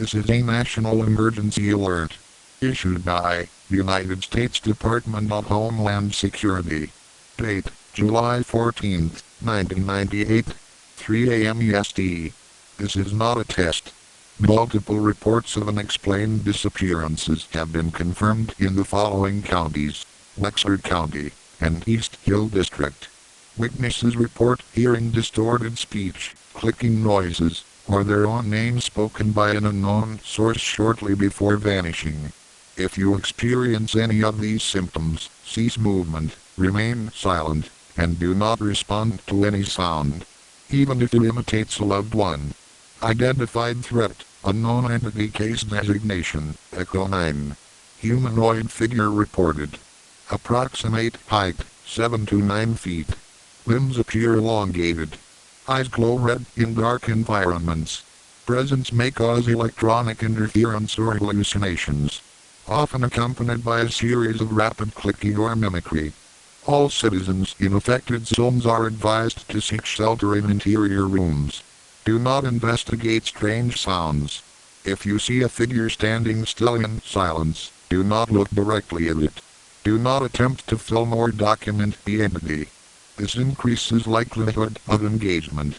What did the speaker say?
This is a national emergency alert issued by the United States Department of Homeland Security. Date, July 14, 1998, 3 a.m. EST. This is not a test. Multiple reports of unexplained disappearances have been confirmed in the following counties: Wexford County and East Hill District. Witnesses report hearing distorted speech, clicking noises, or their own name spoken by an unknown source shortly before vanishing. If you experience any of these symptoms, cease movement, remain silent, and do not respond to any sound, even if it imitates a loved one. Identified threat, unknown entity case designation, Echo 9. Humanoid figure reported. Approximate height, 7 to 9 feet. Limbs appear elongated. Eyes glow red in dark environments. Presence may cause electronic interference or hallucinations, often accompanied by a series of rapid clicking or mimicry. All citizens in affected zones are advised to seek shelter in interior rooms. Do not investigate strange sounds. If you see a figure standing still in silence, do not look directly at it. Do not attempt to film or document the entity. This increases likelihood of engagement.